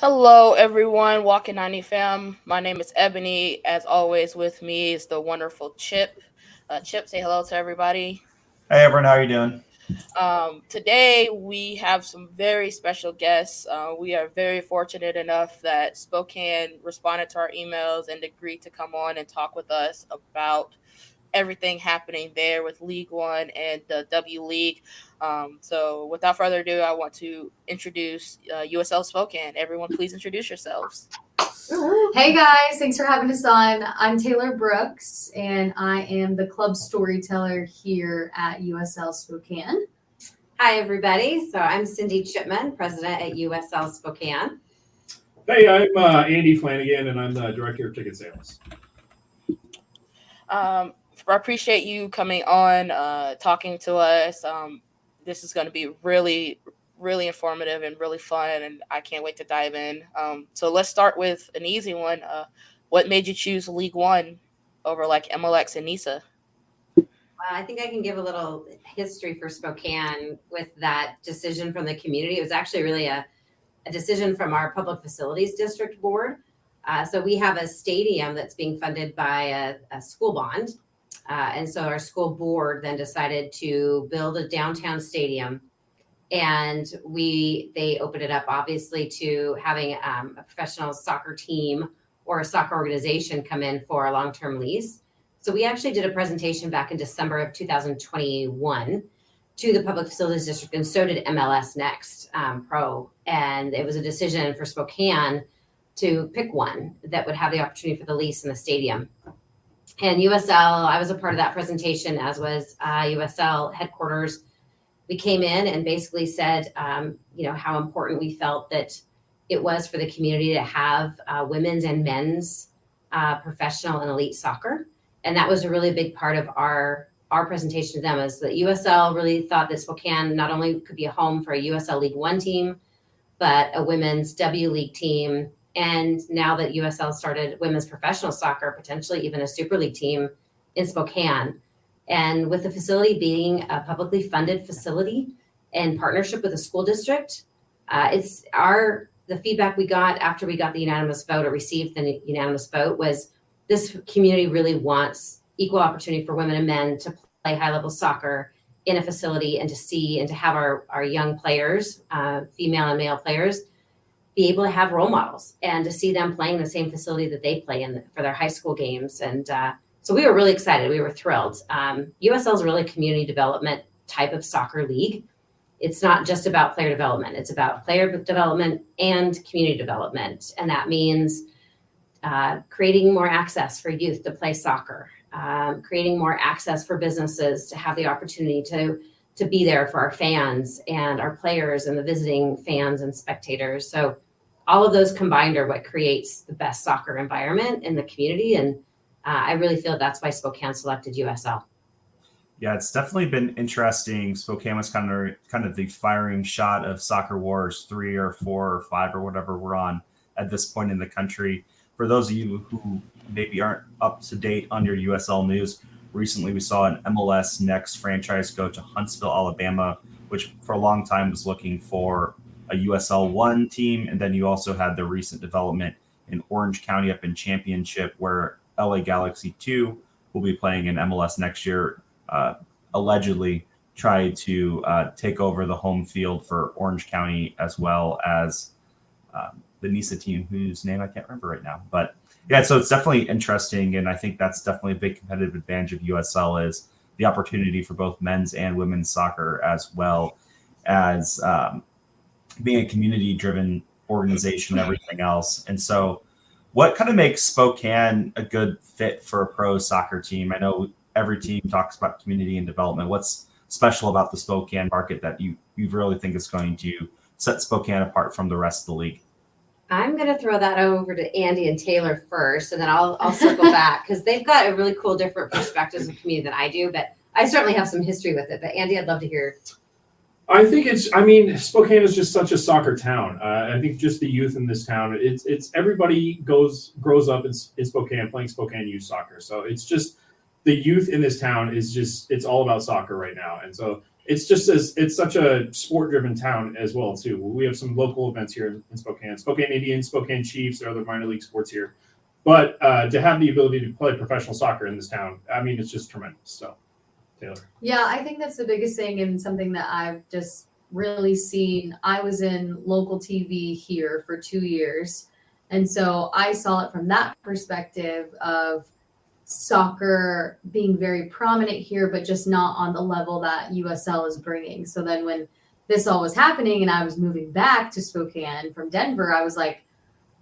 Hello, everyone. Walking 90 fam. My name is Ebony. As always, with me is the wonderful Chip. Chip, say hello to everybody. Hey everyone, how are you doing? Today, we have some very special guests. We are very fortunate enough that Spokane responded to our emails and agreed to come on and talk with us about everything happening there with League One and the W League. So, without further ado, I want to introduce USL Spokane. Everyone, please introduce yourselves. Hey guys, thanks for having us on. I'm Taylor Brooks, and I am the club storyteller here at USL Spokane. Hi, everybody. So I'm Cindy Chipman, president at USL Spokane. Hey, I'm Andy Flanagan, and I'm the director of ticket sales. I appreciate you coming on, talking to us. This is going to be really, really informative and really fun, and I can't wait to dive in. So let's start with an easy one. What made you choose League One over like MLX and NISA? I think I can give a little history for Spokane with that decision from the community. It was actually really a decision from our Public Facilities District Board. So we have a stadium that's being funded by a school bond. And so our school board then decided to build a downtown stadium. And they opened it up, obviously, to having a professional soccer team or a soccer organization come in for a long-term lease. So we actually did a presentation back in December of 2021 to the Public Facilities District, and so did MLS Next Pro. And it was a decision for Spokane to pick one that would have the opportunity for the lease in the stadium. And USL, I was a part of that presentation, as was USL headquarters. We came in and basically said, how important we felt that it was for the community to have women's and men's professional and elite soccer. And that was a really big part of our presentation to them, is that USL really thought that Spokane not only could be a home for a USL League One team, but a women's W League team. And now that USL started women's professional soccer, potentially even a Super League team in Spokane. And with the facility being a publicly funded facility in partnership with the school district, the feedback we got after we got the unanimous vote, or received the unanimous vote, was this community really wants equal opportunity for women and men to play high-level soccer in a facility, and to see and to have our young players, female and male players, be able to have role models and to see them playing the same facility that they play in for their high school games. And so we were really excited. We were thrilled. USL is really a community development type of soccer league. It's not just about player development. It's about player development and community development. And that means creating more access for youth to play soccer, creating more access for businesses to have the opportunity to be there for our fans and our players and the visiting fans and spectators. So all of those combined are what creates the best soccer environment in the community. And I really feel that's why Spokane selected USL. Yeah, it's definitely been interesting. Spokane was kind of the firing shot of Soccer Wars 3 or 4 or 5 or whatever we're on at this point in the country. For those of you who maybe aren't up to date on your USL news, recently we saw an MLS Next franchise go to Huntsville, Alabama, which for a long time was looking for a USL 1 team. And then you also had the recent development in Orange County up in Championship, where LA Galaxy 2 will be playing in MLS next year, allegedly try to take over the home field for Orange County, as well as the NISA team, whose name I can't remember right now. But yeah, so it's definitely interesting. And I think that's definitely a big competitive advantage of USL, is the opportunity for both men's and women's soccer, as well as being a community-driven organization and everything else. And so what kind of makes Spokane a good fit for a pro soccer team? I know every team talks about community and development. What's special about the Spokane market that you really think is going to set Spokane apart from the rest of the league? I'm going to throw that over to Andy and Taylor first, and then I'll circle back, because they've got a really cool different perspectives of community than I do, but I certainly have some history with it. But Andy, I'd love to hear. I think Spokane is just such a soccer town. I think just the youth in this town, it's everybody grows up in Spokane playing Spokane youth soccer. So it's just the youth in this town it's all about soccer right now. And so it's such a sport driven town as well too. We have some local events here in Spokane, Spokane Indians, Spokane Chiefs, or other minor league sports here. But to have the ability to play professional soccer in this town, I mean, it's just tremendous. So, Taylor. Yeah, I think that's the biggest thing and something that I've just really seen. I was in local TV here for 2 years. And so I saw it from that perspective of soccer being very prominent here, but just not on the level that USL is bringing. So then when this all was happening and I was moving back to Spokane from Denver, I was like,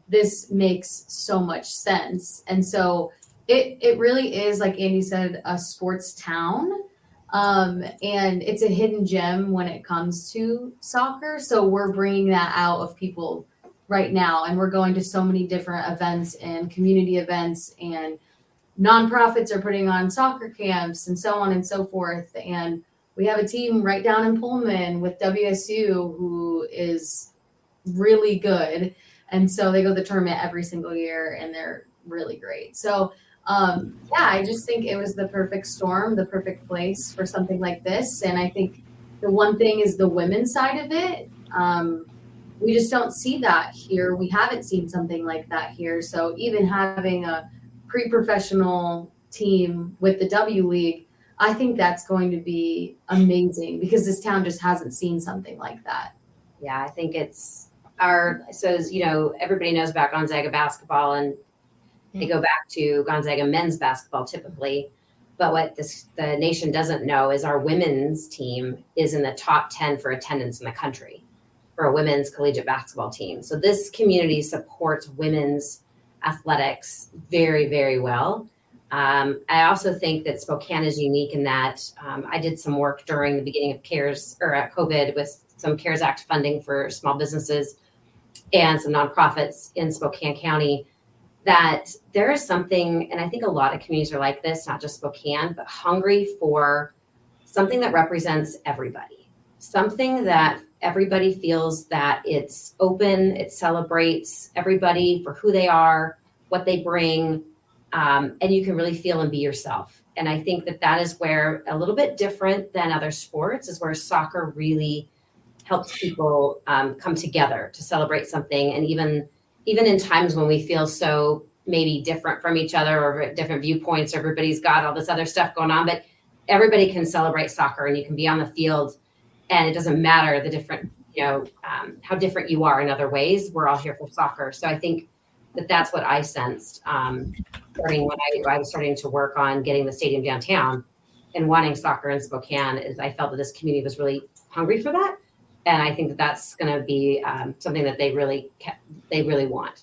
this makes so much sense. And so it really is, like Andy said, a sports town. And it's a hidden gem when it comes to soccer. So we're bringing that out of people right now. And we're going to so many different events and community events, and nonprofits are putting on soccer camps and so on and so forth. And we have a team right down in Pullman with WSU who is really good. And so they go to the tournament every single year and they're really great. So I just think it was the perfect storm, the perfect place for something like this. And I think the one thing is the women's side of it. We just don't see that here. We haven't seen something like that here. So even having a pre-professional team with the W League, I think that's going to be amazing because this town just hasn't seen something like that. Yeah, I think it's everybody knows about Gonzaga basketball, and they go back to Gonzaga men's basketball typically. But what the nation doesn't know is our women's team is in the top 10 for attendance in the country for a women's collegiate basketball team. So this community supports women's athletics very, very well. I also think that Spokane is unique in that I did some work during the beginning of COVID with some CARES Act funding for small businesses and some nonprofits in Spokane County, that there is something, and I think a lot of communities are like this, not just Spokane, but hungry for something that represents everybody, something that everybody feels that it's open, it celebrates everybody for who they are, what they bring, and you can really feel and be yourself. And I think that is where, a little bit different than other sports, is where soccer really helps people come together to celebrate something. And even in times when we feel so maybe different from each other or different viewpoints, everybody's got all this other stuff going on, but everybody can celebrate soccer and you can be on the field and it doesn't matter the different, how different you are in other ways. We're all here for soccer. So I think that's what I sensed starting when I was starting to work on getting the stadium downtown and wanting soccer in Spokane, is I felt that this community was really hungry for that. And I think that's going to be something that they really want.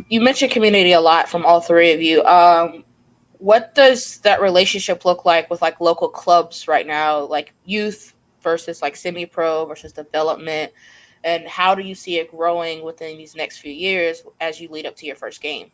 You mentioned community a lot from all three of you. What does that relationship look like with like local clubs right now, like youth versus like semi-pro versus development? And how do you see it growing within these next few years as you lead up to your first game?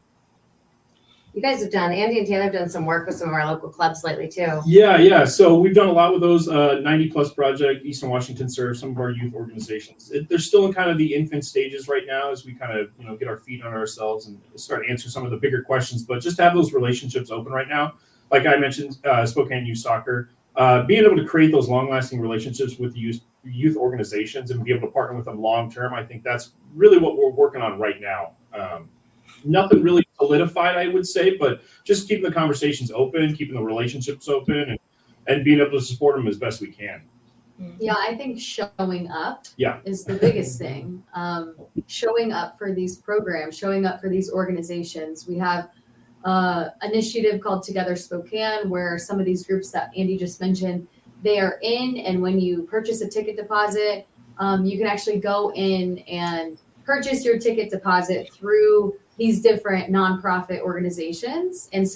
You guys Andy and Taylor have done some work with some of our local clubs lately too. Yeah. So we've done a lot with those 90 Plus Project, Eastern Washington Serve, some of our youth organizations. They're still in kind of the infant stages right now as we kind of, get our feet on ourselves and start answering some of the bigger questions. But just to have those relationships open right now, like I mentioned, Spokane Youth Soccer, being able to create those long-lasting relationships with youth organizations and be able to partner with them long-term, I think that's really what we're working on right now. Nothing really solidified, I would say, but just keeping the conversations open, keeping the relationships open, and being able to support them as best we can. Yeah, I think showing up Yeah. is the biggest thing. Showing up for these programs, showing up for these organizations. We have an initiative called Together Spokane, where some of these groups that Andy just mentioned, they are in, and when you purchase a ticket deposit, you can actually go in and purchase your ticket deposit through these different nonprofit organizations. And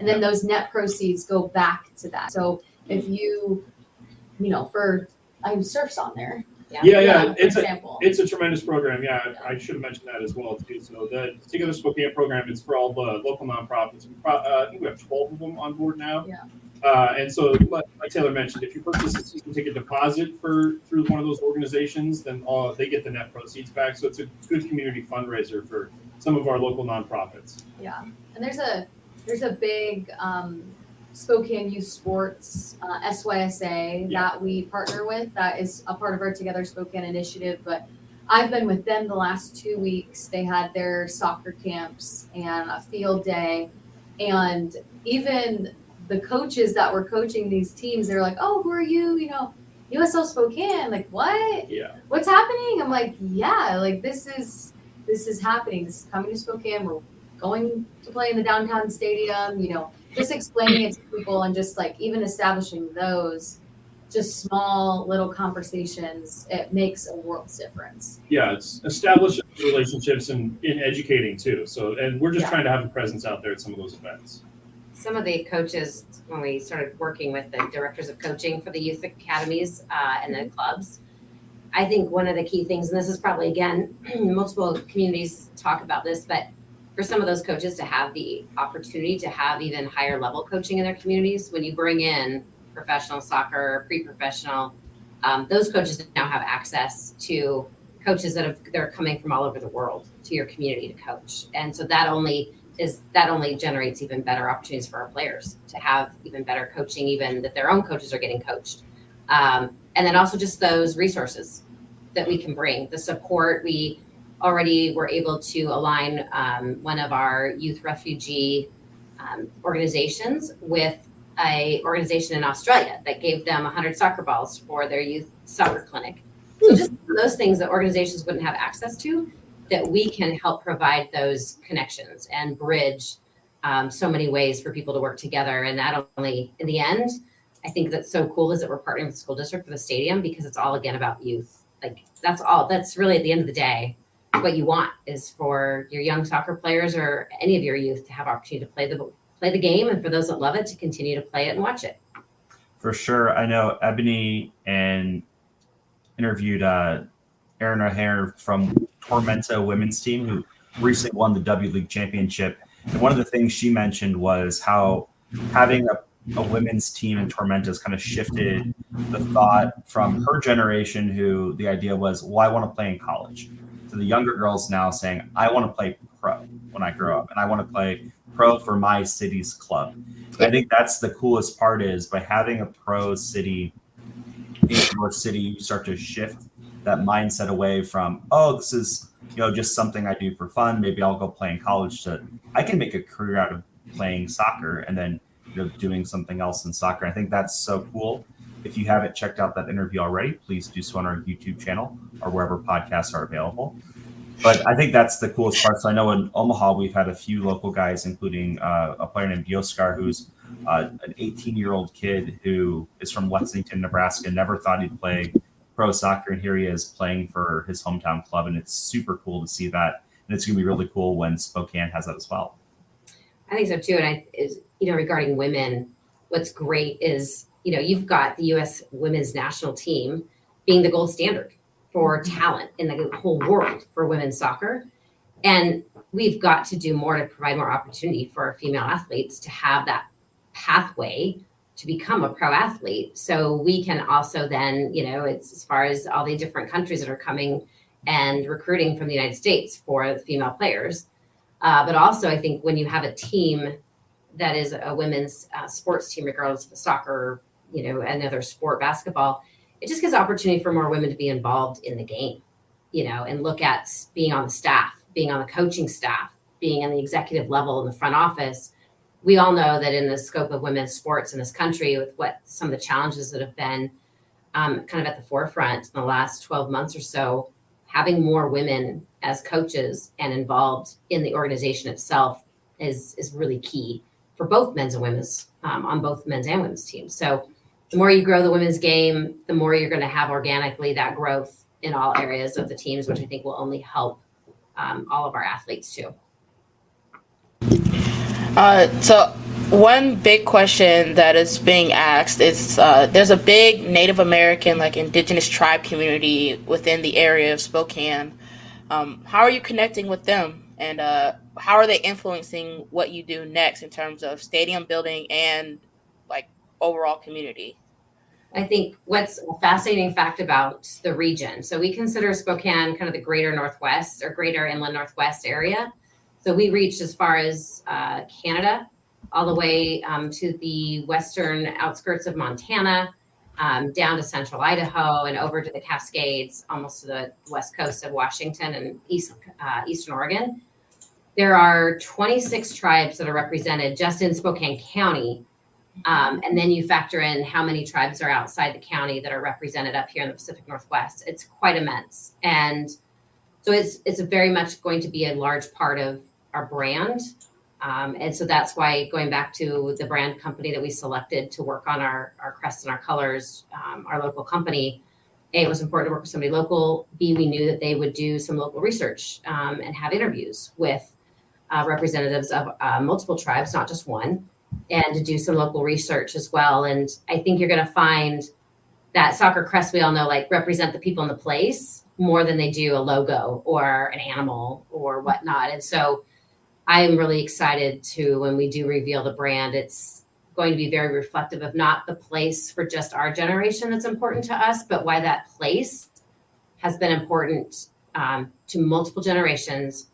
then those net proceeds go back to that. So if you, surf's on there. Yeah. Example. It's a tremendous program. Yeah, I should have mentioned that as well too. So the Together Spokane program is for all the local nonprofits. I think we have 12 of them on board now. Yeah. And so, like Taylor mentioned, if you purchase a season ticket deposit through one of those organizations, then they get the net proceeds back. So it's a good community fundraiser for some of our local nonprofits. Yeah, and there's a big Spokane Youth Sports, SYSA, Yeah. that we partner with. That is a part of our Together Spokane initiative. But I've been with them the last 2 weeks. They had their soccer camps and a field day. And even the coaches that were coaching these teams, they're like, oh, who are you? You know, USL Spokane. Like, what? Yeah. What's happening? I'm like, yeah, like this is happening. This is coming to Spokane. We're going to play in the downtown stadium, you know, just explaining it to people and just like even establishing those just small little conversations, it makes a world's difference. Yeah, it's establishing relationships and in educating too. So, and we're just Yeah. trying to have a presence out there at some of those events. Some of the coaches, when we started working with the directors of coaching for the youth academies and the clubs, I think one of the key things, and this is probably, again, multiple communities talk about this, but for some of those coaches to have the opportunity to have even higher level coaching in their communities, when you bring in professional soccer, pre-professional, those coaches now have access to coaches that are coming from all over the world to your community to coach. And so that only generates even better opportunities for our players to have even better coaching, even that their own coaches are getting coached. And then also just those resources that we can bring, the support. We already were able to align one of our youth refugee organizations with a organization in Australia that gave them 100 soccer balls for their youth soccer clinic. So just those things that organizations wouldn't have access to, that we can help provide those connections and bridge so many ways for people to work together. And not only in the end, I think that's so cool is that we're partnering with the school district for the stadium, because it's all again about youth. Like that's really at the end of the day, what you want is for your young soccer players or any of your youth to have opportunity to play the game, and for those that love it to continue to play it and watch it. For sure. I know Ebony and interviewed Erin O'Hare from Tormenta women's team, who recently won the W League championship. And one of the things she mentioned was how having a women's team in Tormenta has kind of shifted the thought from her generation, who the idea was, well, I want to play in college, to the younger girls now saying, I want to play pro when I grow up, and I want to play pro for my city's club. I think that's the coolest part, is by having a pro city in your city, you start to shift that mindset away from, oh, this is, you know, just something I do for fun. Maybe I'll go play in college, to I can make a career out of playing soccer and then, you know, doing something else in soccer. I think that's so cool. If you haven't checked out that interview already, please do so on our YouTube channel or wherever podcasts are available. But I think that's the coolest part. So I know in Omaha, we've had a few local guys, including a player named Yoskar, who's an 18-year-old kid who is from Lexington, Nebraska, never thought he'd play pro soccer. And here he is playing for his hometown club. And it's super cool to see that. And it's going to be really cool when Spokane has that as well. I think so too. And regarding women, what's great is, you've got the U.S. women's national team being the gold standard for talent in the whole world for women's soccer. And we've got to do more to provide more opportunity for our female athletes to have that pathway to become a pro athlete. So we can also then, it's as far as all the different countries that are coming and recruiting from the United States for the female players. But also I think when you have a team that is a women's sports team, regardless of soccer, another sport, basketball, it just gives opportunity for more women to be involved in the game, and look at being on the staff, being on the coaching staff, being in the executive level in the front office. We all know that in the scope of women's sports in this country, with what some of the challenges that have been kind of at the forefront in the last 12 months or so, having more women as coaches and involved in the organization itself is really key for both men's and women's, on both men's and women's teams. So the more you grow the women's game, the more you're going to have organically that growth in all areas of the teams, which I think will only help all of our athletes too. So one big question that is being asked is there's a big Native American, like indigenous tribe community within the area of Spokane. How are you connecting with them, and how are they influencing what you do next in terms of stadium building and like overall community? I think what's a fascinating fact about the region. So we consider Spokane kind of the greater Northwest or greater inland Northwest area. So we reach as far as Canada, all the way to the western outskirts of Montana, down to central Idaho and over to the Cascades, almost to the west coast of Washington and eastern Oregon. There are 26 tribes that are represented just in Spokane County. And then you factor in how many tribes are outside the county that are represented up here in the Pacific Northwest. It's quite immense. And so it's very much going to be a large part of our brand. And so that's why, going back to the brand company that we selected to work on our crest and our colors, our local company, A, it was important to work with somebody local. B, we knew that they would do some local research and have interviews with representatives of multiple tribes, not just one, and to do some local research as well. And I think you're going to find that soccer crest, we all know, like, represent the people in the place more than they do a logo or an animal or whatnot. And so I'm really excited to, when we do reveal the brand, it's going to be very reflective of not the place for just our generation that's important to us, but why that place has been important to multiple generations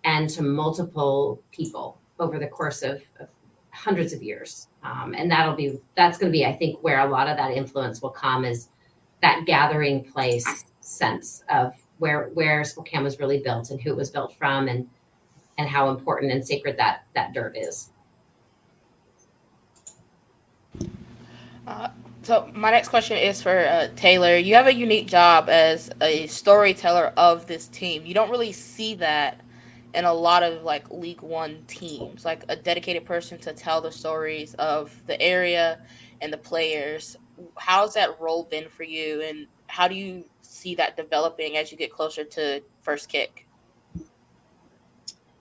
and to multiple people over the course of hundreds of years. And that's going to be, I think, where a lot of that influence will come, is that gathering place sense of where Spokane was really built and who it was built from, and how important and sacred that dirt is. So my next question is for Taylor. You have a unique job as a storyteller of this team. You don't really see that in a lot of like League One teams, like a dedicated person to tell the stories of the area and the players. How's that role been for you, and how do you see that developing as you get closer to first kick?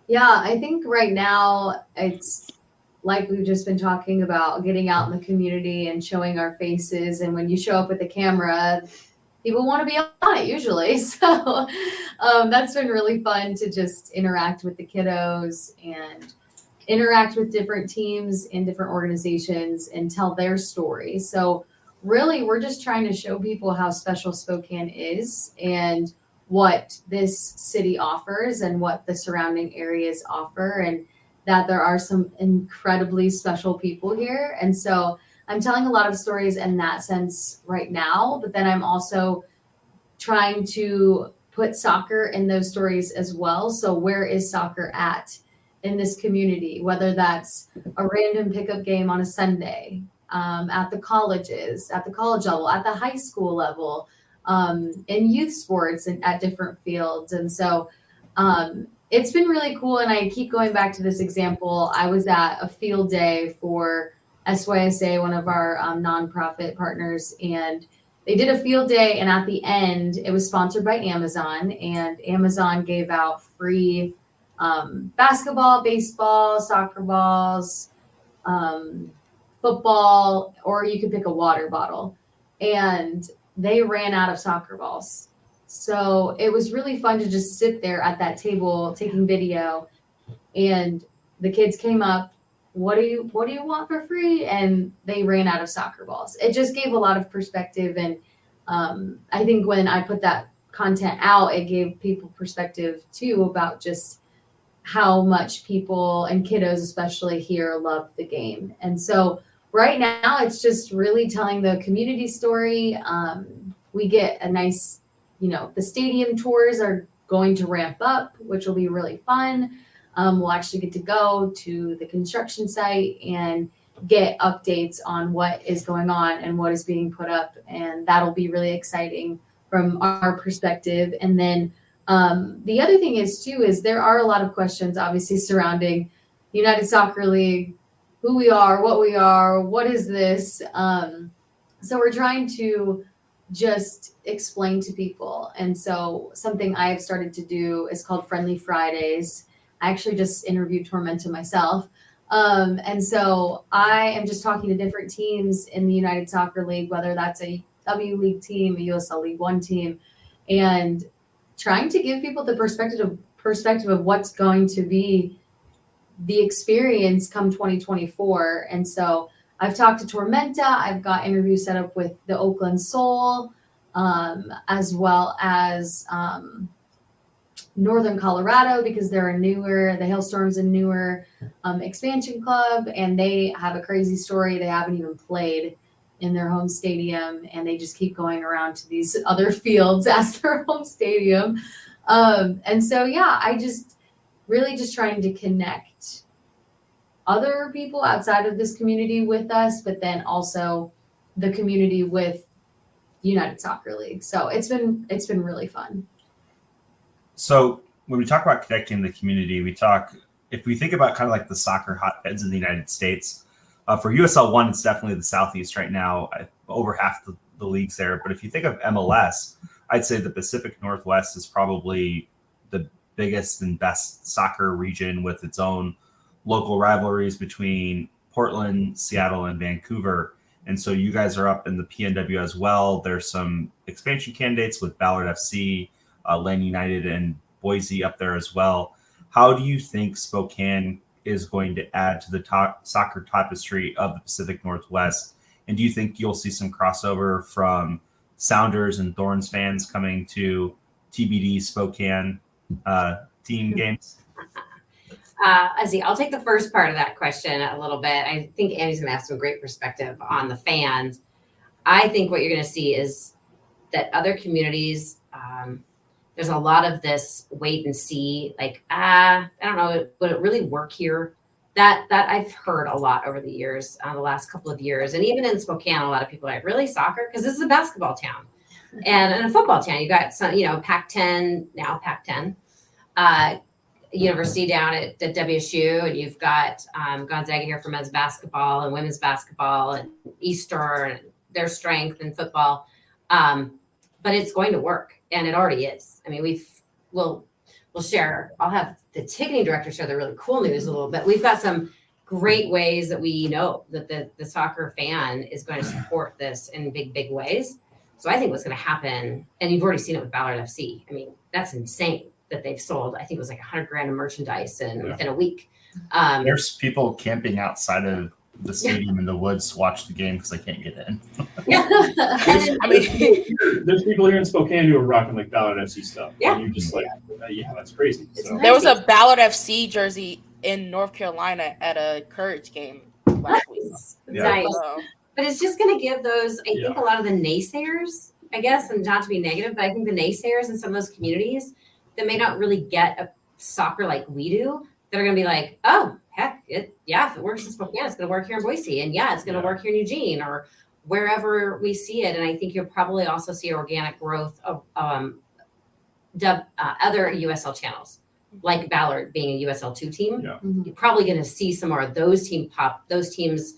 Yeah, I think right now it's like we've just been talking about, getting out in the community and showing our faces. And when you show up with a camera, people want to be on it usually. So that's been really fun to just interact with the kiddos and interact with different teams and different organizations and tell their story. So really, we're just trying to show people how special Spokane is and what this city offers and what the surrounding areas offer, and that there are some incredibly special people here. And so I'm telling a lot of stories in that sense right now, but then I'm also trying to put soccer in those stories as well. So where is soccer at in this community, whether that's a random pickup game on a Sunday, at the colleges, at the college level, at the high school level, in youth sports and at different fields. And so it's been really cool. And I keep going back to this example. I was at a field day for SYSA, one of our nonprofit partners, and they did a field day. And at the end, it was sponsored by Amazon, and Amazon gave out free basketball, baseball, soccer balls, football, or you could pick a water bottle. And they ran out of soccer balls. So it was really fun to just sit there at that table taking video, and the kids came up, what do you want for free? And they ran out of soccer balls. It just gave a lot of perspective. And I think when I put that content out, it gave people perspective too about just how much people and kiddos, especially here, love the game. And so right now it's just really telling the community story. We get a nice, the stadium tours are going to ramp up, which will be really fun. We'll actually get to go to the construction site and get updates on what is going on and what is being put up. And that'll be really exciting from our perspective. And then the other thing is there are a lot of questions obviously surrounding United Soccer League, who we are, what is this? So we're trying to just explain to people. And so something I have started to do is called Friendly Fridays. I actually just interviewed Tormenta myself. And so I am just talking to different teams in the United Soccer League, whether that's a W League team, a USL League One team, and trying to give people the perspective of what's going to be the experience come 2024. And so I've talked to Tormenta. I've got interviews set up with the Oakland Soul, as well as Northern Colorado because they're a newer, the Hailstorms a newer expansion club, and they have a crazy story. They haven't even played in their home stadium, and they just keep going around to these other fields as their home stadium. And so, yeah, I just really just trying to connect other people outside of this community with us, but then also the community with United Soccer League. So it's been really fun. So when we talk about connecting the community, if we think about kind of like the soccer hotbeds in the United States, for USL 1, it's definitely the Southeast right now, over half the leagues there. But if you think of MLS, I'd say the Pacific Northwest is probably the biggest and best soccer region with its own local rivalries between Portland, Seattle, and Vancouver. And so you guys are up in the PNW as well. There's some expansion candidates with Ballard FC, Lane United, and Boise up there as well. How do you think Spokane is going to add to the soccer tapestry of the Pacific Northwest? And do you think you'll see some crossover from Sounders and Thorns fans coming to TBD Spokane team games? I'll take the first part of that question a little bit. I think Andy's going to have some great perspective on the fans. I think what you're going to see is that other communities, there's a lot of this wait and see, like, I don't know, would it really work here? That I've heard a lot over the years, the last couple of years. And even in Spokane, a lot of people are like, really, soccer? Because this is a basketball town. And a football town. You got some, Pac-10, now Pac-10, university down at WSU, and you've got Gonzaga here for men's basketball and women's basketball, and Eastern, and their strength in football. But it's going to work, and it already is. I mean, we'll share. I'll have the ticketing director share the really cool news a little bit. We've got some great ways that we know that the soccer fan is going to support this in big ways. So I think what's going to happen, and you've already seen it with Ballard FC. I mean, that's insane that they've sold. I think it was like $100,000 of merchandise within a week. There's people camping outside of the stadium in the woods to watch the game because they can't get in. There's people here in Spokane who are rocking like Ballard FC stuff. Yeah. And you're just like, yeah, that's crazy. So. There was a Ballard FC jersey in North Carolina at a Courage game last week. Nice. But it's just going to give those, I think a lot of the naysayers, I guess, and not to be negative, but I think the naysayers in some of those communities that may not really get a soccer like we do, that are going to be like, oh, heck, if it works in Spokane, it's going to work here in Boise. And it's going to work here in Eugene or wherever we see it. And I think you'll probably also see organic growth of other USL channels, like Ballard being a USL2 team. Yeah. Mhm. You're probably going to see some more of those teams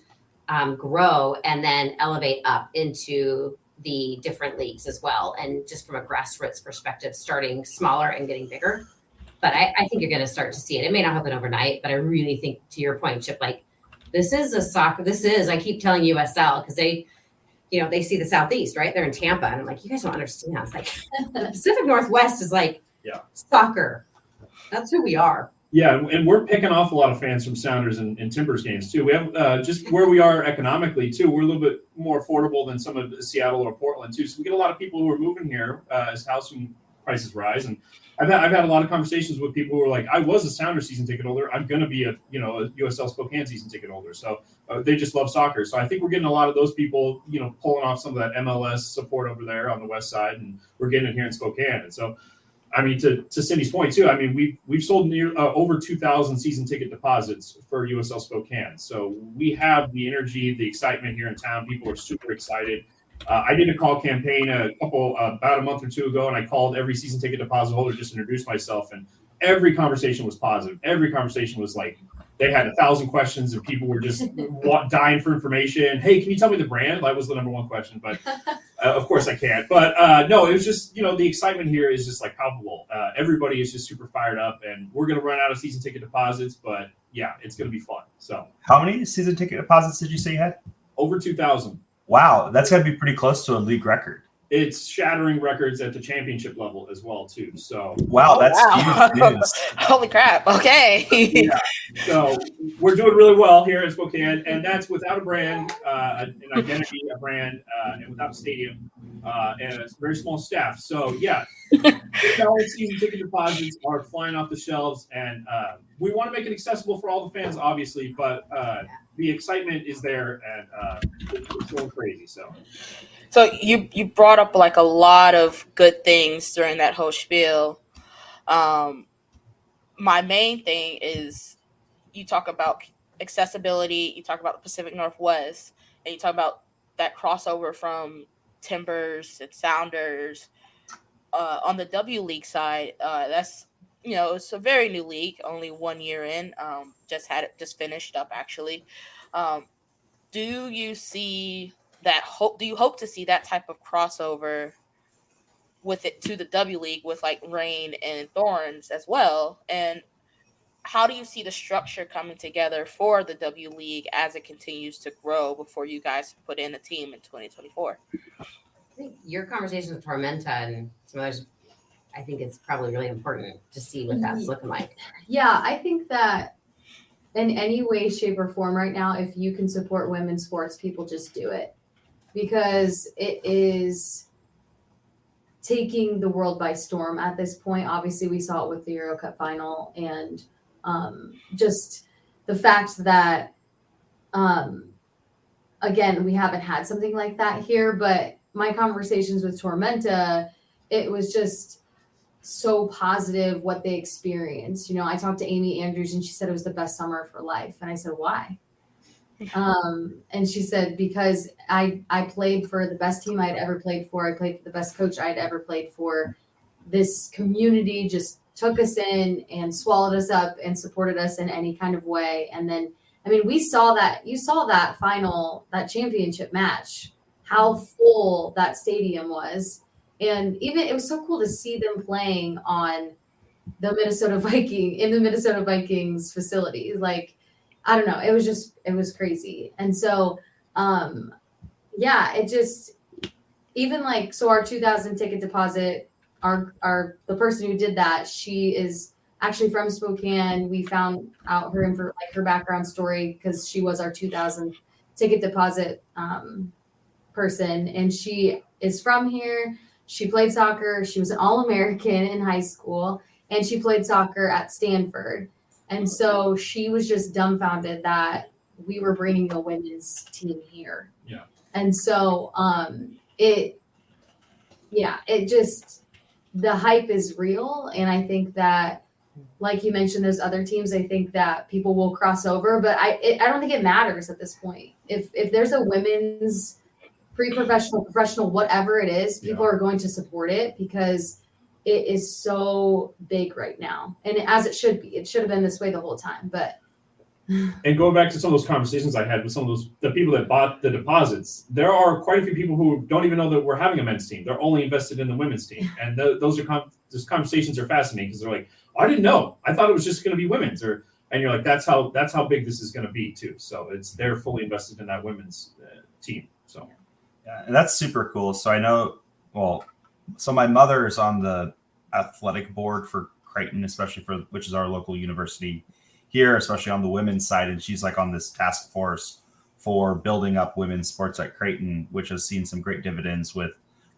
grow and then elevate up into the different leagues as well. And just from a grassroots perspective, starting smaller and getting bigger. But I think you're going to start to see it. It may not happen overnight, but I really think, to your point, Chip, like this is a soccer. I keep telling USL because they see the Southeast, right? They're in Tampa. And I'm like, you guys don't understand. It's like the Pacific Northwest is like soccer. That's who we are. Yeah, and we're picking off a lot of fans from Sounders and Timbers games too. We have just where we are economically too. We're a little bit more affordable than some of Seattle or Portland too. So we get a lot of people who are moving here as housing prices rise. And I've had a lot of conversations with people who are like, I was a Sounders season ticket holder. I'm going to be a USL Spokane season ticket holder. So they just love soccer. So I think we're getting a lot of those people, pulling off some of that MLS support over there on the west side, and we're getting it here in Spokane. And so. I mean, to Cindy's point too. I mean, we've sold over 2,000 season ticket deposits for USL Spokane. So we have the energy, the excitement here in town. People are super excited. I did a call campaign about a month or two ago, and I called every season ticket deposit holder just to introduce myself. And every conversation was positive. Every conversation was like they had 1,000 questions, and people were just dying for information. Hey, can you tell me the brand? That was the number one question, but of course I can't. But no, it was just the excitement here is just like palpable. Everybody is just super fired up, and we're going to run out of season ticket deposits, but yeah, it's going to be fun. So, how many season ticket deposits did you say you had? Over 2,000. Wow, that's got to be pretty close to a league record. It's shattering records at the championship level as well too. So huge news. Holy crap! Okay. Yeah. So we're doing really well here in Spokane, and that's without a brand, an identity, a brand, and without a stadium. and a very small staff. So yeah, all season ticket deposits are flying off the shelves, and we want to make it accessible for all the fans, obviously, but the excitement is there, and it's going crazy. So you brought up like a lot of good things during that whole spiel. My main thing is you talk about accessibility, you talk about the Pacific Northwest, and you talk about that crossover from Timbers and Sounders. On the W League side, that's it's a very new league, only 1 year in. Just finished up actually. Do you see that hope? Do you hope to see that type of crossover with it to the W League with like Rain and Thorns as well? And how do you see the structure coming together for the W League as it continues to grow before you guys put in a team in 2024? I think your conversation with Tormenta and some others, I think it's probably really important to see what that's looking like. Yeah, I think that in any way, shape, or form right now, if you can support women's sports, people just do it because it is taking the world by storm at this point. Obviously, we saw it with the Euro Cup final, and just the fact that, again, we haven't had something like that here, but my conversations with Tormenta, it was just so positive what they experienced. I talked to Amy Andrews and she said it was the best summer of her life. And I said, why? And she said, because I played for the best team I'd ever played for. I played for the best coach I'd ever played for. This community just took us in and swallowed us up and supported us in any kind of way. And then, you saw that final, that championship match, how full that stadium was. And even it was so cool to see them playing on the Minnesota Vikings facility. Like, I don't know. It was crazy. And so, it just, even like, so our 2,000 ticket deposit, the person who did that, she is actually from Spokane. We found out her background story because she was our 2,000 ticket deposit person. And she is from here. She played soccer. She was an All-American in high school, and she played soccer at Stanford. And so she was just dumbfounded that we were bringing a women's team here. Yeah. And so it just, the hype is real. And I think that, like you mentioned, those other teams, I think that people will cross over, but I don't think it matters at this point. If there's a women's pre-professional, professional, whatever it is, people are going to support it because it is so big right now. And as it should be. It should have been this way the whole time. But and going back to some of those conversations I had with some of the people that bought the deposits, there are quite a few people who don't even know that we're having a men's team. They're only invested in the women's team. And those conversations are fascinating because they're like, I didn't know. I thought it was just going to be women's. And you're like, that's how big this is going to be too. So they're fully invested in that women's team. So. Yeah, and that's super cool. So I know, so my mother is on the athletic board for Creighton, which is our local university here, especially on the women's side. And she's like on this task force for building up women's sports at Creighton, which has seen some great dividends with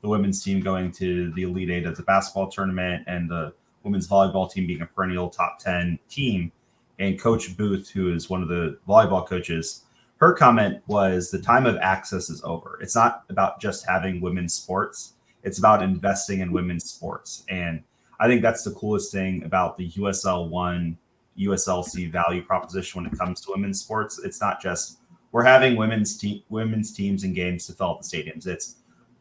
the women's team going to the Elite Eight at the basketball tournament and the women's volleyball team being a perennial top 10 team. And Coach Booth, who is one of the volleyball coaches, her comment was the time of access is over. It's not about just having women's sports. It's about investing in women's sports. And I think that's the coolest thing about the USL1, USLC value proposition when it comes to women's sports. It's not just we're having women's teams and games to fill up the stadiums. It's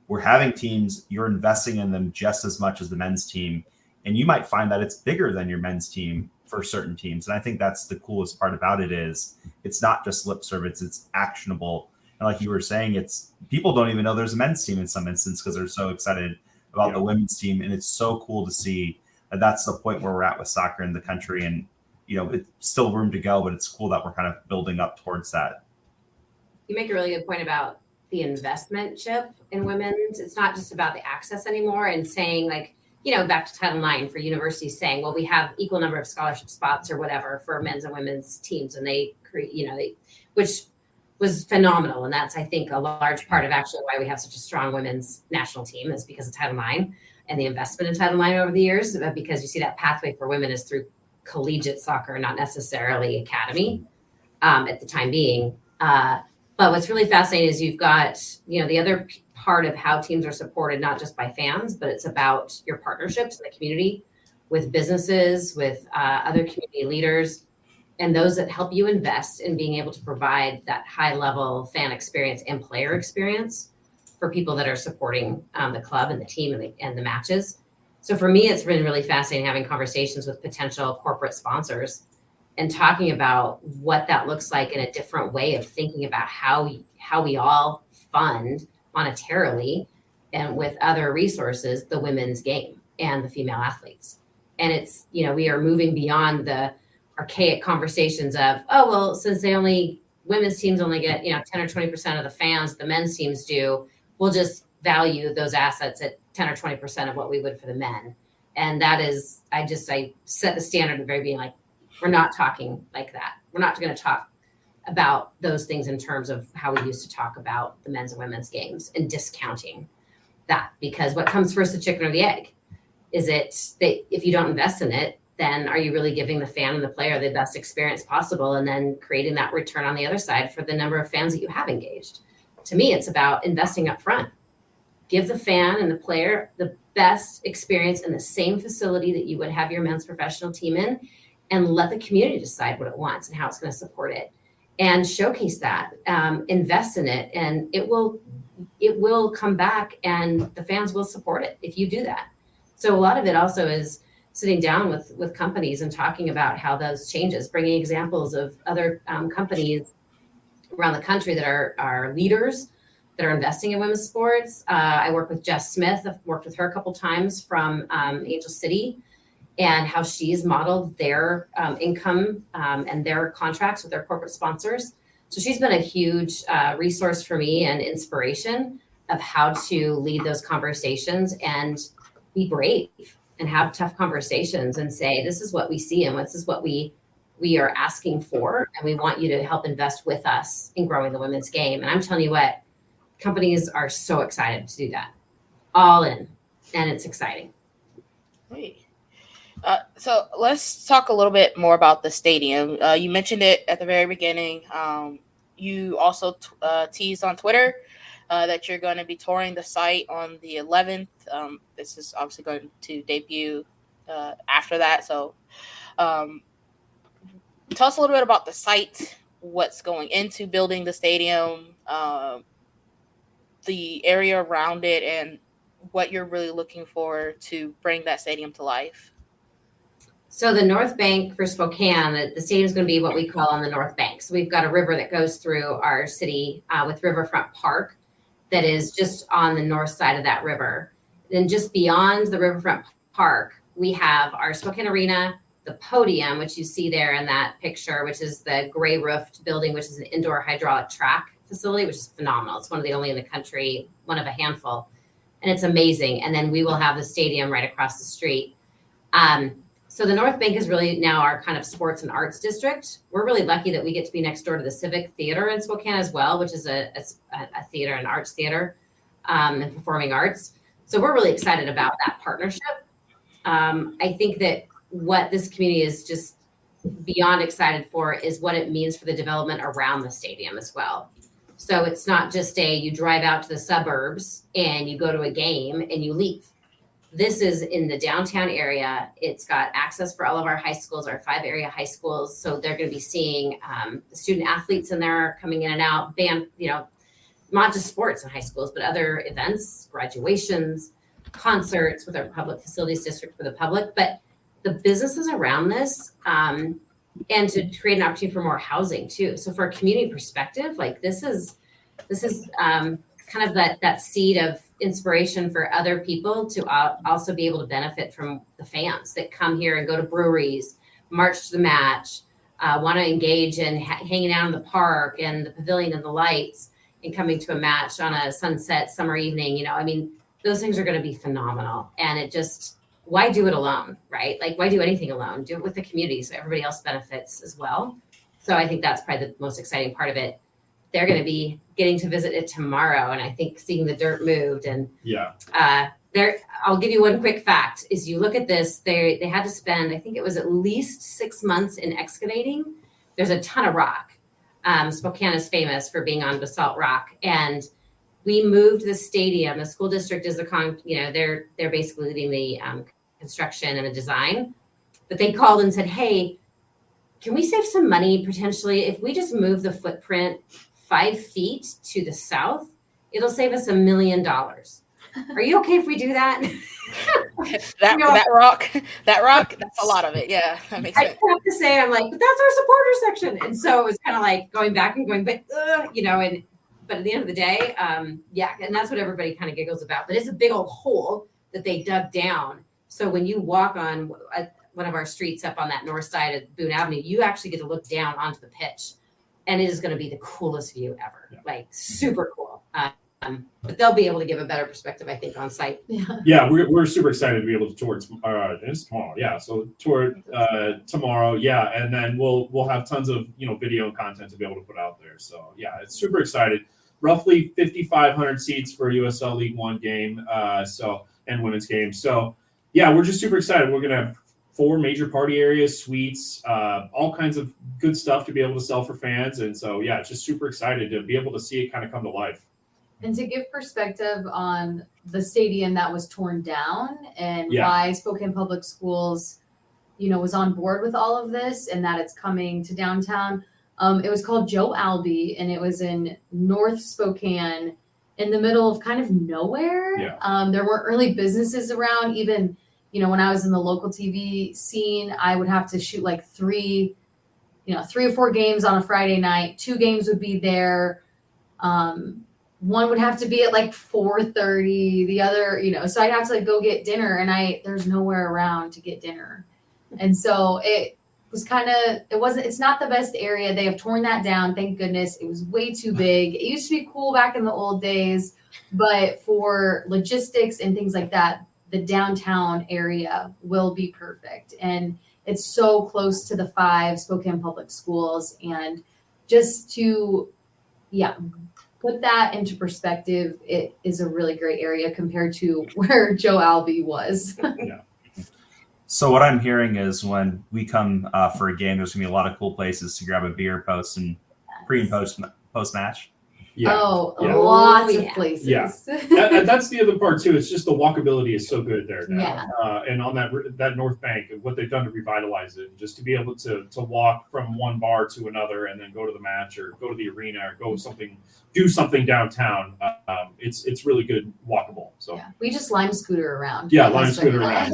we're having teams, you're investing in them just as much as the men's team. And you might find that it's bigger than your men's team for certain teams. And I think that's the coolest part about it is it's not just lip service, it's actionable. And like you were saying, it's people don't even know there's a men's team in some instances because they're so excited about the women's team. And it's so cool to see that that's the point where we're at with soccer in the country. And, it's still room to go, but it's cool that we're kind of building up towards that. You make a really good point about the investment, Chip, in women's. It's not just about the access anymore and saying like, back to Title IX for universities saying, well, we have equal number of scholarship spots or whatever for men's and women's teams. And they create, which was phenomenal. And that's, I think, a large part of actually why we have such a strong women's national team is because of Title IX and the investment in Title IX over the years, because you see that pathway for women is through collegiate soccer, not necessarily academy at the time being. But what's really fascinating is you've got, the other part of how teams are supported, not just by fans, but it's about your partnerships in the community with businesses, with other community leaders, and those that help you invest in being able to provide that high level fan experience and player experience for people that are supporting the club and the team and the matches. So for me, it's been really fascinating having conversations with potential corporate sponsors and talking about what that looks like in a different way of thinking about how we all fund monetarily and with other resources, the women's game and the female athletes. And it's, we are moving beyond the archaic conversations of, oh, well, since women's teams only get, 10 or 20% of the fans, the men's teams do, we'll just value those assets at 10 or 20% of what we would for the men. And that is, I set the standard at the very beginning, like, we're not talking like that. We're not going to talk about those things in terms of how we used to talk about the men's and women's games and discounting that, because what comes first, the chicken or the egg? Is it that if you don't invest in it, then are you really giving the fan and the player the best experience possible and then creating that return on the other side for the number of fans that you have engaged? To me, it's about investing up front. Give the fan and the player the best experience in the same facility that you would have your men's professional team in, and let the community decide what it wants and how it's going to support it, and showcase that, invest in it, and it will come back and the fans will support it if you do that. So a lot of it also is sitting down with companies and talking about how those changes, bringing examples of other companies around the country that are leaders that are investing in women's sports. I work with Jess Smith. I've worked with her a couple times from Angel City, and how she's modeled their income and their contracts with their corporate sponsors. So she's been a huge resource for me and inspiration of how to lead those conversations and be brave and have tough conversations and say, this is what we see and this is what we are asking for. And we want you to help invest with us in growing the women's game. And I'm telling you what, companies are so excited to do that. All in. And it's exciting. Great. So let's talk a little bit more about the stadium. You mentioned it at the very beginning. You also teased on Twitter that you're going to be touring the site on the 11th. This is obviously going to debut after that. So tell us a little bit about the site, what's going into building the stadium, the area around it, and what you're really looking for to bring that stadium to life. So the North Bank for Spokane, the stadium is going to be what we call on the North Bank. So we've got a river that goes through our city with Riverfront Park that is just on the north side of that river. Then just beyond the Riverfront Park, we have our Spokane Arena, the podium, which you see there in that picture, which is the gray roofed building, which is an indoor hydraulic track facility, which is phenomenal. It's one of the only in the country, one of a handful, and it's amazing. And then we will have the stadium right across the street. So the North Bank is really now our kind of sports and arts district. We're really lucky that we get to be next door to the Civic Theater in Spokane as well, which is a theater, an arts theater, and performing arts. So we're really excited about that partnership. I think that what this community is just beyond excited for is what it means for the development around the stadium as well. So it's not just you drive out to the suburbs and you go to a game and you leave. This is in the downtown area. It's got access for all of our high schools, our 5 area high schools. So they're going to be seeing the student athletes in there coming in and out, band, not just sports in high schools, but other events, graduations, concerts with our public facilities district for the public. But the businesses around this, and to create an opportunity for more housing too. So for a community perspective, like this is kind of that seed of inspiration for other people to also be able to benefit from the fans that come here and go to breweries, march to the match, want to engage in hanging out in the park and the pavilion and the lights and coming to a match on a sunset summer evening. Those things are going to be phenomenal. And it just, why do it alone, right? Like, why do anything alone? Do it with the community so everybody else benefits as well. So I think that's probably the most exciting part of it. they're going to be getting to visit it tomorrow, and I think seeing the dirt moved. And I'll give you one quick fact: is you look at this, they had to spend, I think it was at least 6 months in excavating. There's a ton of rock. Spokane is famous for being on basalt rock, and we moved the stadium. The school district is they're basically leading the construction and the design, but they called and said, hey, can we save some money potentially if we just move the footprint 5 feet to the south? It'll save us $1 million. Are you okay if we do that? that rock, that's a lot of it. Yeah, that makes sense. I have to say, I'm like, but that's our supporter section. And so it was kind of like going back and going, but at the end of the day, and that's what everybody kind of giggles about. But it's a big old hole that they dug down. So when you walk on one of our streets up on that north side of Boone Avenue, you actually get to look down onto the pitch. And it is going to be the coolest view ever. Like super cool. But they'll be able to give a better perspective, I think, on site. Yeah, we're super excited to be able to tour it's tomorrow. Yeah, so tour tomorrow. Yeah, and then we'll have tons of video content to be able to put out there. So yeah, it's super excited. Roughly 5,500 seats for a USL League One game. And women's game. So yeah, we're just super excited. We're gonna have 4 major party areas, suites, all kinds of good stuff to be able to sell for fans. And so yeah, just super excited to be able to see it kind of come to life. And to give perspective on the stadium that was torn down and why Spokane Public Schools, was on board with all of this and that it's coming to downtown. It was called Joe Albee, and it was in North Spokane in the middle of kind of nowhere. Yeah. There weren't really businesses around. Even, when I was in the local TV scene, I would have to shoot like 3 or 4 games on a Friday night. 2 games would be there. One would have to be at like 4:30, the other, so I'd have to go get dinner, and there's nowhere around to get dinner. And so it was it's not the best area. They have torn that down. Thank goodness. It was way too big. It used to be cool back in the old days, but for logistics and things like that, the downtown area will be perfect. And it's so close to the 5 Spokane public schools. And just to, put that into perspective, it is a really great area compared to where Joe Albee was. So what I'm hearing is when we come for a game, there's gonna be a lot of cool places to grab a beer post and pre and post match. Lots of places. Yeah, that's the other part too. It's just the walkability is so good there now. And on that north bank, what they've done to revitalize it, just to be able to walk from one bar to another and then go to the match or go to the arena or do something downtown. It's really good walkable. So we just lime scooter around. Lime scooter around.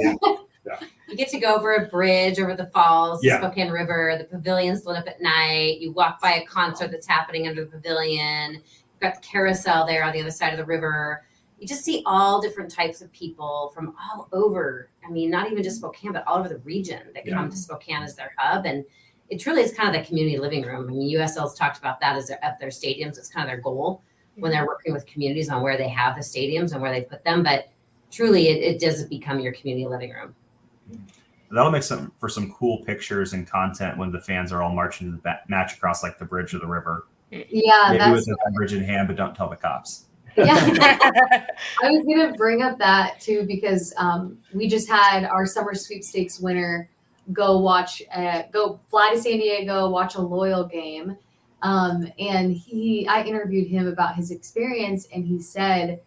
You get to go over a bridge over the falls, the Spokane River. The pavilion's lit up at night. You walk by a concert that's happening under the pavilion. You've got the carousel there on the other side of the river. You just see all different types of people from all over. I mean, not even just Spokane, but all over the region that come to Spokane as their hub. And it truly is kind of the community living room. I mean, USL's talked about that as at their stadiums. It's kind of their goal when they're working with communities on where they have the stadiums and where they put them. But truly, it does become your community living room. That'll make for some cool pictures and content when the fans are all marching to the match across like the bridge of the river. Yeah, maybe with a beverage in hand, but don't tell the cops. Yeah, I was gonna bring up that too because we just had our summer sweepstakes winner go fly to San Diego, watch a Loyal game, and I interviewed him about his experience, and he said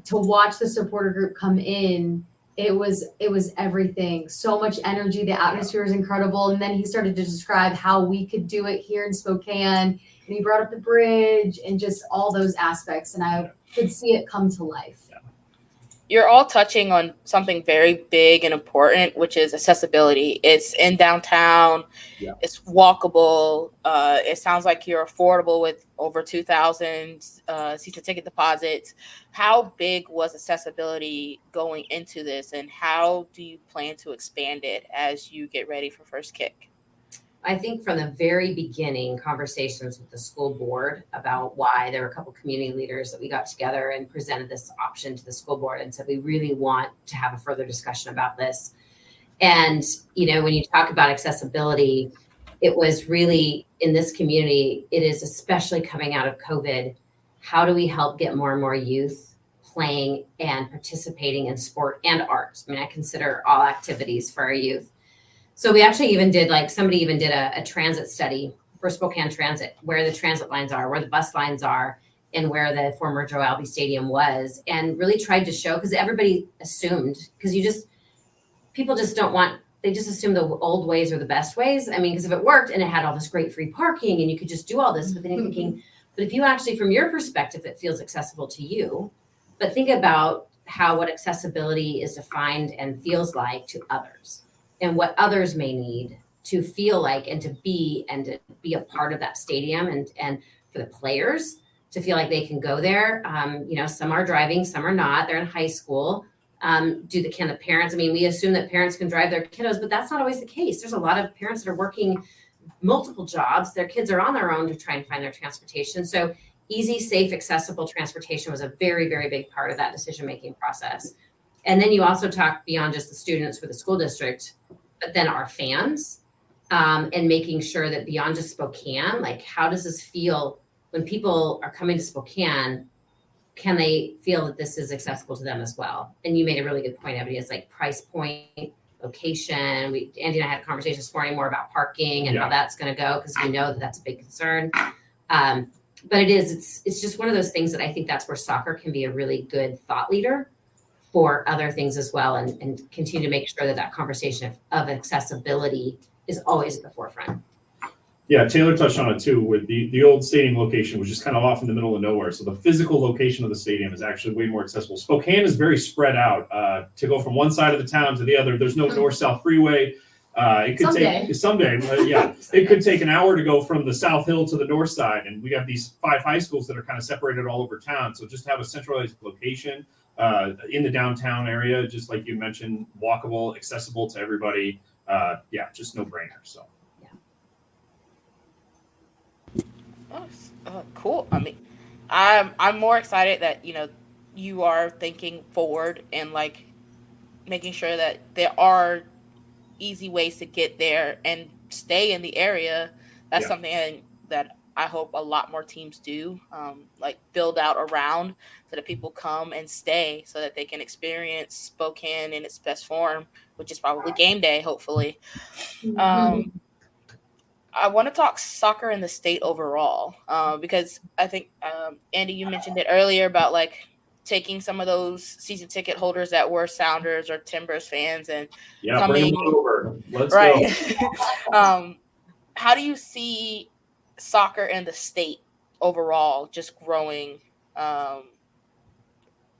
to watch the supporter group come in. It was everything. So much energy. The atmosphere was incredible. And then he started to describe how we could do it here in Spokane. And he brought up the bridge and just all those aspects. And I could see it come to life. You're all touching on something very big and important, which is accessibility. It's in downtown. Yeah. It's walkable. It sounds like you're affordable with over 2,000 season ticket deposits. How big was accessibility going into this, and how do you plan to expand it as you get ready for first kick? I think from the very beginning, conversations with the school board about why there were a couple community leaders that we got together and presented this option to the school board and said, we really want to have a further discussion about this. And, when you talk about accessibility, it was really in this community, it is especially coming out of COVID, how do we help get more and more youth playing and participating in sport and art? I mean, I consider all activities for our youth. So we actually even did, like, somebody even did a transit study for Spokane Transit, where the transit lines are, where the bus lines are, and where the former Joe Albi Stadium was, and really tried to show, because everybody assumed, because people just don't want, they just assume the old ways are the best ways. I mean, because if it worked and it had all this great free parking and you could just do all this, but then you're thinking, but if you actually, from your perspective, it feels accessible to you, but think about what accessibility is defined and feels like to others, and what others may need to feel like and to be a part of that stadium, and for the players to feel like they can go there. Some are driving, some are not. They're in high school. Can the parents? I mean, we assume that parents can drive their kiddos, but that's not always the case. There's a lot of parents that are working multiple jobs. Their kids are on their own to try and find their transportation. So easy, safe, accessible transportation was a very, very big part of that decision-making process. And then you also talk beyond just the students for the school district, but then our fans, and making sure that beyond just Spokane, like, how does this feel when people are coming to Spokane? Can they feel that this is accessible to them as well? And you made a really good point, Ebony. It's like price point, location. Andy and I had a conversation this morning more about parking and how that's going to go, because we know that that's a big concern. But it's just one of those things that I think that's where soccer can be a really good thought leader for other things as well, and continue to make sure that conversation of accessibility is always at the forefront. Yeah, Taylor touched on it too, with the old stadium location was just kind of off in the middle of nowhere. So the physical location of the stadium is actually way more accessible. Spokane is very spread out. To go from one side of the town to the other, there's no north-south freeway. It could take someday, it could take an hour to go from the South Hill to the north side. And we have these 5 high schools that are kind of separated all over town. So just have a centralized location in the downtown area, just like you mentioned, walkable, accessible to everybody. Just no brainer. So. Cool. I mean, I'm more excited that you are thinking forward and like making sure that there are easy ways to get there and stay in the area. That's something that I hope a lot more teams do, like build out around, so that people come and stay, so that they can experience Spokane in its best form, which is probably game day, hopefully. I want to talk soccer in the state overall, because I think, Andy, you mentioned it earlier about like taking some of those season ticket holders that were Sounders or Timbers fans and coming bring them over. Let's go. How do you see soccer in the state overall just growing?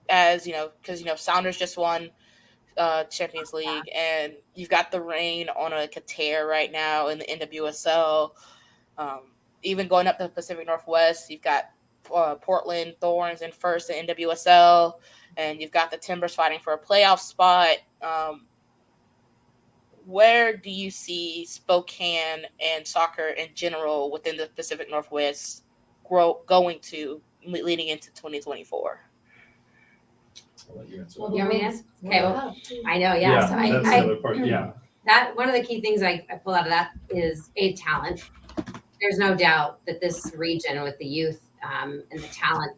As because Sounders just won Champions League, and you've got the Reign on a tear right now in the NWSL. Even going up to the Pacific Northwest, you've got Portland Thorns in first in NWSL, and you've got the Timbers fighting for a playoff spot. Where do you see Spokane and soccer in general within the Pacific Northwest going to leading into 2024? I'll let you answer. You want me to ask? Okay, well, I know, so that's the other part. That one of the key things I pull out of that is talent. There's no doubt that this region with the youth and the talent,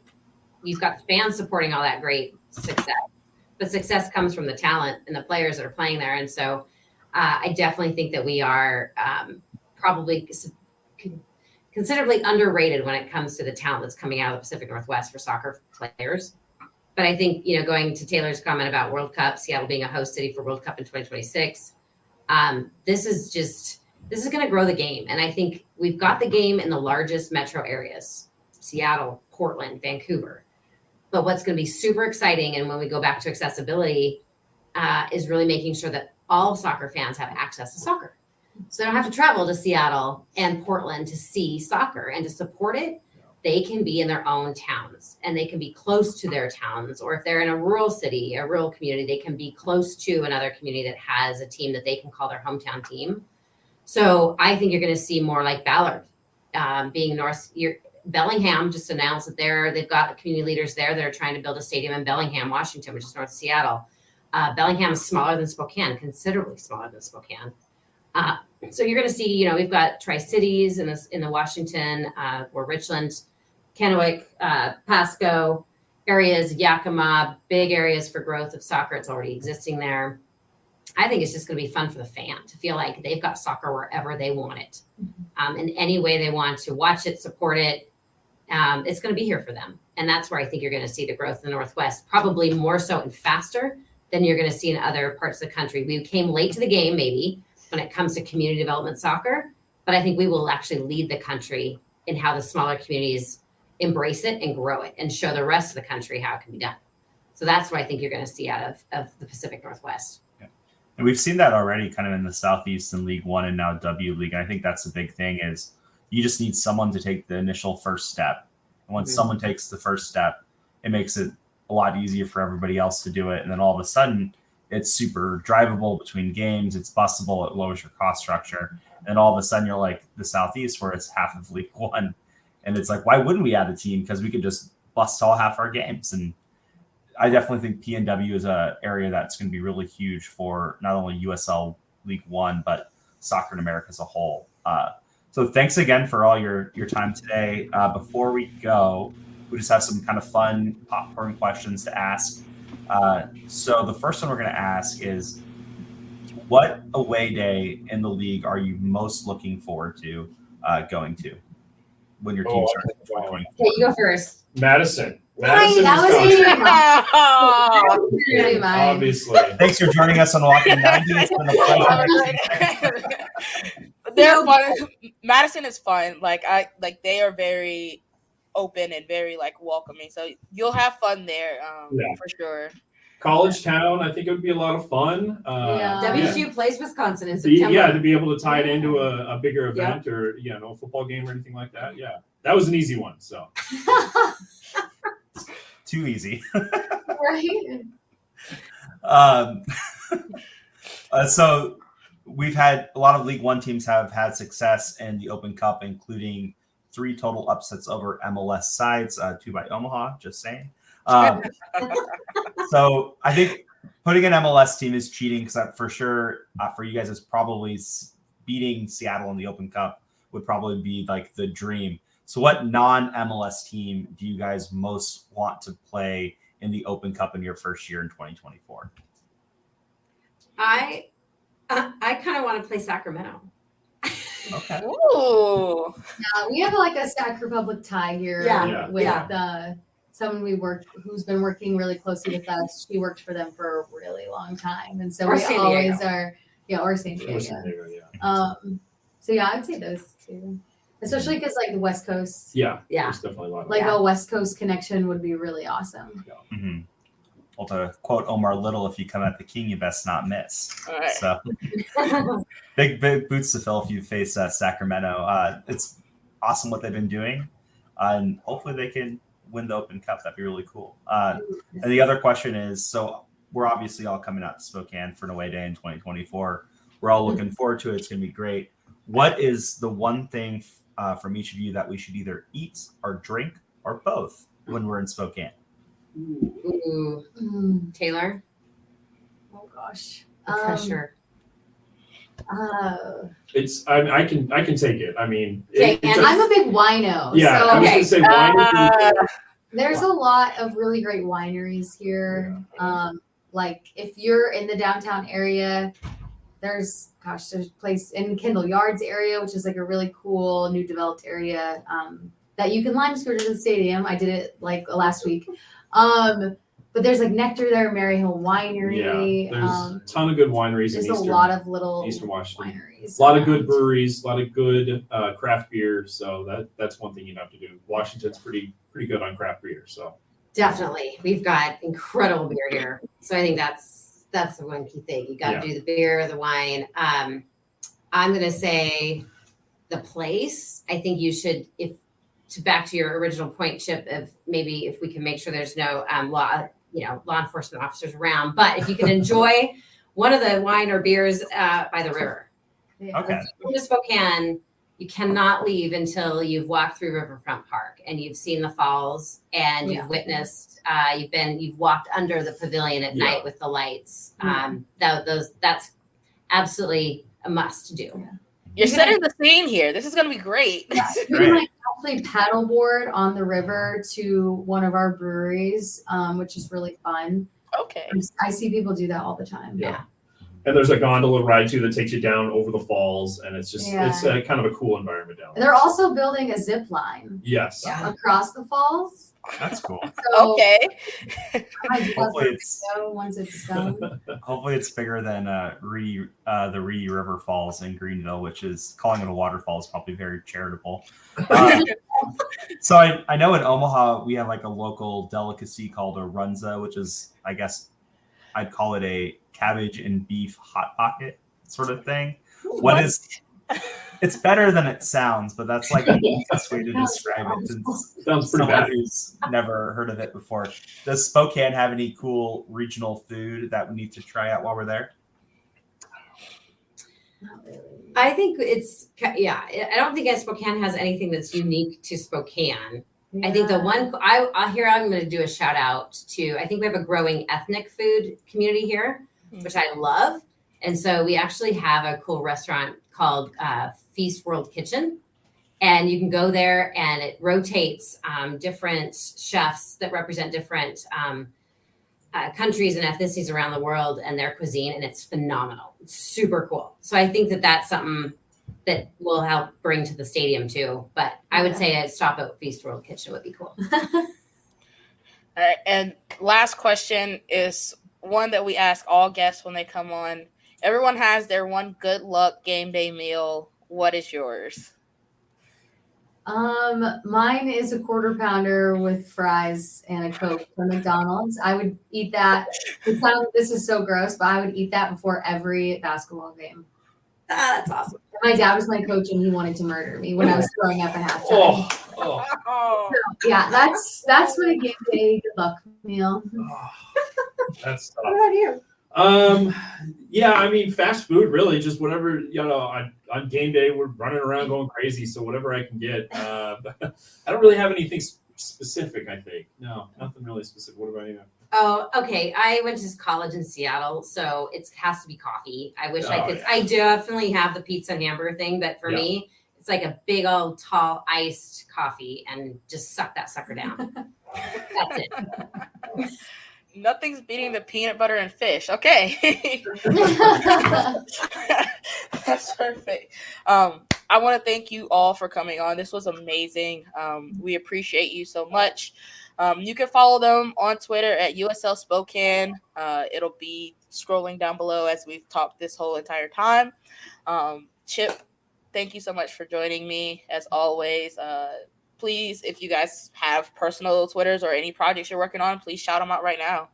you've got fans supporting all that great success, but success comes from the talent and the players that are playing there. And so I definitely think that we are probably considerably underrated when it comes to the talent that's coming out of the Pacific Northwest for soccer players. But I think, going to Taylor's comment about World Cup, Seattle being a host city for World Cup in 2026, this is going to grow the game. And I think we've got the game in the largest metro areas, Seattle, Portland, Vancouver. But what's going to be super exciting, and when we go back to accessibility, is really making sure that all soccer fans have access to soccer. So they don't have to travel to Seattle and Portland to see soccer and to support it. They can be in their own towns, and they can be close to their towns. Or if they're in a rural city, a rural community, they can be close to another community that has a team that they can call their hometown team. So I think you're going to see more like Ballard being Bellingham just announced that they've got community leaders there that are trying to build a stadium in Bellingham, Washington, which is north of Seattle. Bellingham is smaller than Spokane, considerably smaller than Spokane. So you're going to see, we've got Tri-Cities in the Washington, or Richland, Kennewick, Pasco areas, Yakima, big areas for growth of soccer. It's already existing there. I think it's just going to be fun for the fan to feel like they've got soccer wherever they want it, in any way they want to watch it, support it. It's going to be here for them. And that's where I think you're going to see the growth in the Northwest, probably more so and faster than you're going to see in other parts of the country. We came late to the game, maybe, when it comes to community development soccer, but I think we will actually lead the country in how the smaller communities embrace it and grow it and show the rest of the country how it can be done. So that's what I think you're going to see out of the Pacific Northwest. And we've seen that already kind of in the Southeast in League One and now W League. And I think that's the big thing is you just need someone to take the initial first step. And once someone takes the first step, it makes it a lot easier for everybody else to do it. And then all of a sudden, it's super drivable between games. It's busable. It lowers your cost structure. And all of a sudden, you're like the Southeast where it's half of League One. And it's like, why wouldn't we add a team? Because we could just bust all half our games. And I definitely think PNW is an area that's going to be really huge for not only USL League One, but soccer in America as a whole. So thanks again for all your time today. Before we go, we just have some kind of fun popcorn questions to ask. So the first one we're going to ask is, what away day in the league are you most looking forward to going to when your team starts in 2024? Okay, you go first. Madison. Right, that was really mine. Obviously. Thanks for joining us on Walking 90. It's been a pleasure. They're fun. Madison is fun. They are very open and very welcoming. So you'll have fun there, for sure. College Town, I think it would be a lot of fun. WSU plays Wisconsin in September. Yeah, to be able to tie it into a bigger event or a football game or anything like that. Yeah, that was an easy one. So too easy. Right. So we've had a lot of League One teams have had success in the Open Cup, including 3 total upsets over MLS sides, 2 by Omaha. Just saying. So I think putting an MLS team is cheating because for sure for you guys it's probably beating Seattle in the Open Cup would probably be like the dream. So what non-MLS team do you guys most want to play in the Open Cup in your first year in 2024? I kind of want to play Sacramento. Okay. Ooh. Yeah, we have a Sac Republic tie here with someone who's been working really closely with us. She worked for them for a really long time, and so we always are. Yeah, or San Diego. So yeah, I'd say those two, especially because the West Coast. Yeah. There's definitely a lot. A West Coast connection would be really awesome. Yeah. Mm-hmm. Well, to quote Omar Little, if you come at the king, you best not miss. All right. So big boots to fill if you face Sacramento. It's awesome what they've been doing, and hopefully they can win the Open Cup. That'd be really cool. And the other question is, so we're obviously all coming out to Spokane for an away day in 2024. We're all looking forward to it. It's going to be great. What is the one thing from each of you that we should either eat or drink or both when we're in Spokane? Ooh. Taylor? Oh gosh. Pressure. It's I can take it. I mean, I'm a big wino. Yeah, so I was gonna say wine. There's a lot of really great wineries here. If you're in the downtown area, there's a place in Kendall Yards area, which is a really cool new developed area that you can lime skirt to the stadium. I did it last week. But there's Nectar there, Maryhill Winery. Yeah, there's a ton of good wineries. There's in a lot of little Eastern Washington wineries. A lot of good breweries, a lot of good craft beer. So that's one thing you have to do. Washington's pretty good on craft beer. So definitely, we've got incredible beer here. So I think that's the one key thing. You got to do the beer, the wine. I'm gonna say the place. I think you should back to your original point, Chip, of maybe if we can make sure there's no law enforcement officers around, but if you can enjoy one of the wine or beers by the river. Okay. If you come to Spokane, you cannot leave until you've walked through Riverfront Park and you've seen the falls and you've witnessed. You've walked under the pavilion at night with the lights. That's absolutely a must do. You're Even setting the scene here. This is going to be great. Yeah, you can like actually paddleboard on the river to one of our breweries, which is really fun. Okay. I see people do that all the time. Yeah. And there's a gondola ride too that takes you down over the falls, and it's just it's kind of a cool environment down there. They're also building a zip line Yes. across the falls. That's cool. So Okay. I might do that Hopefully for a it's- video once it's done. Hopefully, it's bigger than the Reedy River Falls in Greenville, which is calling it a waterfall is probably very charitable. So I know in Omaha we have like a local delicacy called a runza, which is, I guess I'd call it a cabbage and beef hot pocket sort of thing. What is? It's better than it sounds, but that's like the easiest way to describe it. Since Sounds pretty someone bad. who's never heard of it before. Does Spokane have any cool regional food that we need to try out while we're there? Not really. I think it's I don't think Spokane has anything that's unique to Spokane. I think the one I'm going to do a shout out to. I think we have a growing ethnic food community here, which I love. And so we actually have a cool restaurant called Feast World Kitchen. And you can go there and it rotates different chefs that represent different countries and ethnicities around the world and their cuisine. And it's phenomenal. It's super cool. So I think that that's something that will help bring to the stadium too. But I would say a stop at Feast World Kitchen would be cool. All right. And last question is one that we ask all guests when they come on. Everyone has their one good luck game day meal. What is yours? Mine is a quarter pounder with fries and a Coke from McDonald's. I would eat that. This is so gross, but I would eat that before every basketball game. That's awesome. My dad was my coach, and he wanted to murder me when I was throwing up at halftime. Oh, So, yeah, that's my game day good luck meal. that's tough. What about you? Yeah, I mean, fast food, really, just whatever, on game day, we're running around going crazy. So whatever I can get. I don't really have anything specific, I think. No, nothing really specific. What about you? Oh, okay. I went to college in Seattle, so it has to be coffee. I wish I could. Yeah. I definitely have the pizza and hamburger thing, but for me, it's like a big old tall iced coffee and just suck that sucker down. That's it. Nothing's beating the peanut butter and fish. Okay. That's perfect. I want to thank you all for coming on. This was amazing. We appreciate you so much. You can follow them on Twitter at USL Spokane. It'll be scrolling down below as we've talked this whole entire time. Chip, thank you so much for joining me as always. Please, if you guys have personal Twitters or any projects you're working on, please shout them out right now.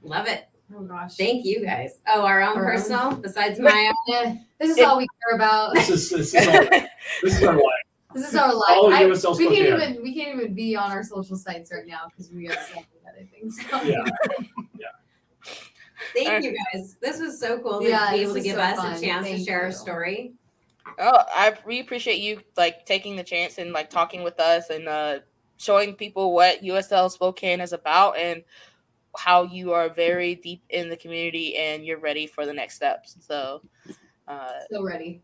Love it. Oh gosh. Thank you guys. Oh, our own personal, besides my own. Yeah, this is all we care about. This is our life. This is our life. All of USL we can't Spokane. even be on our social sites right now because we are so many other things. Yeah. Thank you guys. This was so cool to Yeah, be this able to was give so us fun. a chance to Thank share our you. story. Oh, we appreciate you taking the chance and talking with us and showing people what USL Spokane is about and how you are very deep in the community and you're ready for the next steps. So, So ready.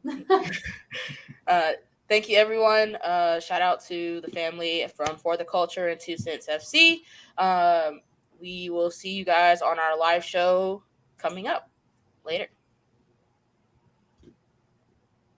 thank you, everyone. Shout out to the family from For the Culture and 2 Cents FC. We will see you guys on our live show coming up later.